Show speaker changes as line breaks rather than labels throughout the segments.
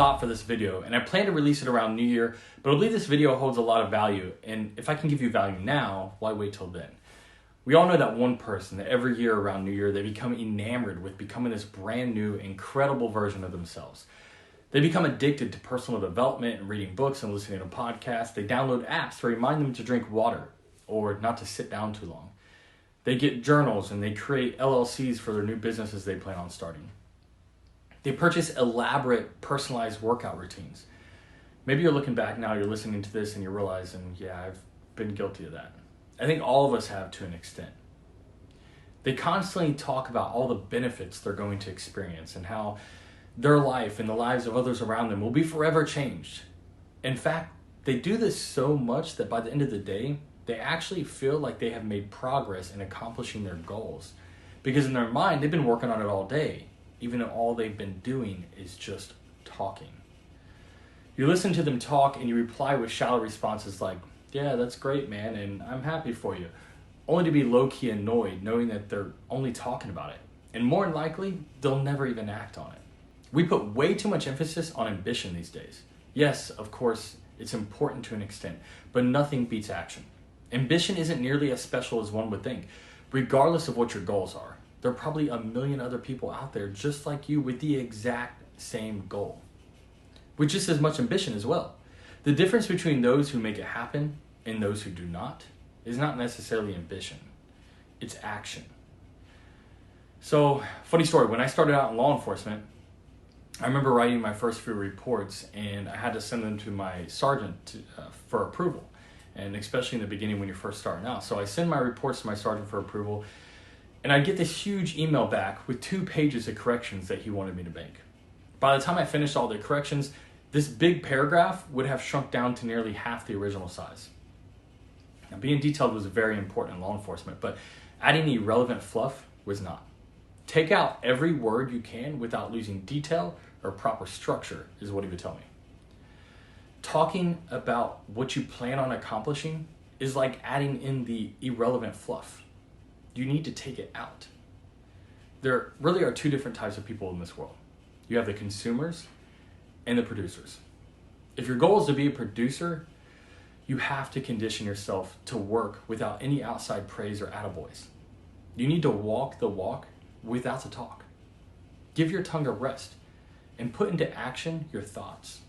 thought for this video, and I plan to release it around New Year, but I believe this video holds a lot of value, and if I can give you value now, why wait till then? We all know that one person that every year around New Year, they become enamored with becoming this brand new, incredible version of themselves. They become addicted to personal development and reading books and listening to podcasts. They download apps to remind them to drink water or not to sit down too long. They get journals and they create LLCs for their new businesses they plan on starting. They purchase elaborate, personalized workout routines. Maybe you're looking back now, you're listening to this and you're realizing, yeah, I've been guilty of that. I think all of us have to an extent. They constantly talk about all the benefits they're going to experience and how their life and the lives of others around them will be forever changed. In fact, they do this so much that by the end of the day, they actually feel like they have made progress in accomplishing their goals. Because in their mind, they've been working on it all day, even though all they've been doing is just talking. You listen to them talk and you reply with shallow responses like, yeah, that's great, man, and I'm happy for you, only to be low-key annoyed knowing that they're only talking about it. And more than likely, they'll never even act on it. We put way too much emphasis on ambition these days. Yes, of course, it's important to an extent, but nothing beats action. Ambition isn't nearly as special as one would think. Regardless of what your goals are, there are probably a million other people out there just like you with the exact same goal, with just as much ambition as well. The difference between those who make it happen and those who do not is not necessarily ambition, it's action. So, funny story, when I started out in law enforcement, I remember writing my first few reports and I had to send them to my sergeant for approval. And especially in the beginning when you're first starting out. So I send my reports to my sergeant for approval and I get this huge email back with 2 pages of corrections that he wanted me to make. By the time I finished all the corrections, this big paragraph would have shrunk down to nearly half the original size. Now, being detailed was very important in law enforcement, but adding irrelevant fluff was not. Take out every word you can without losing detail or proper structure is what he would tell me. Talking about what you plan on accomplishing is like adding in the irrelevant fluff. You need to take it out. There really are 2 different types of people in this world. You have the consumers and the producers. If your goal is to be a producer, you have to condition yourself to work without any outside praise or attaboys. You need to walk the walk without the talk. Give your tongue a rest and put into action your thoughts.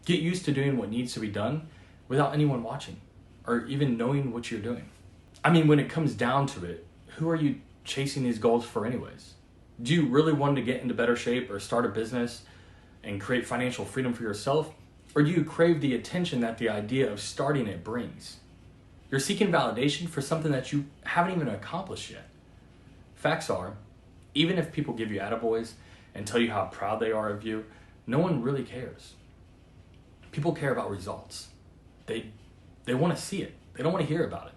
Get used to doing what needs to be done without anyone watching or even knowing what you're doing. I mean, when it comes down to it, who are you chasing these goals for anyways? Do you really want to get into better shape or start a business and create financial freedom for yourself? Or do you crave the attention that the idea of starting it brings? You're seeking validation for something that you haven't even accomplished yet. Facts are, even if people give you attaboys and tell you how proud they are of you, no one really cares. People care about results. They want to see it. They don't want to hear about it.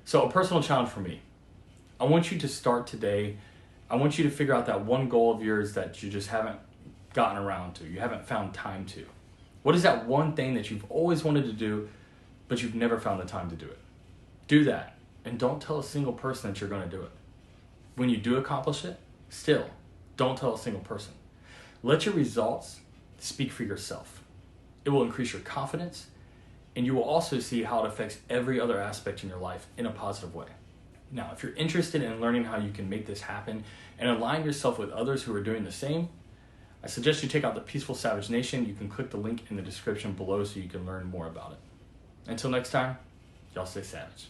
So a personal challenge for me. I want you to start today. I want you to figure out that one goal of yours that you just haven't gotten around to. You haven't found time to. What is that one thing that you've always wanted to do, but you've never found the time to do it? Do that. And don't tell a single person that you're going to do it. When you do accomplish it, still, don't tell a single person. Let your results speak for yourself. It will increase your confidence, and you will also see how it affects every other aspect in your life in a positive way. Now, if you're interested in learning how you can make this happen and align yourself with others who are doing the same, I suggest you check out the Peaceful Savage Nation. You can click the link in the description below so you can learn more about it. Until next time, y'all stay savage.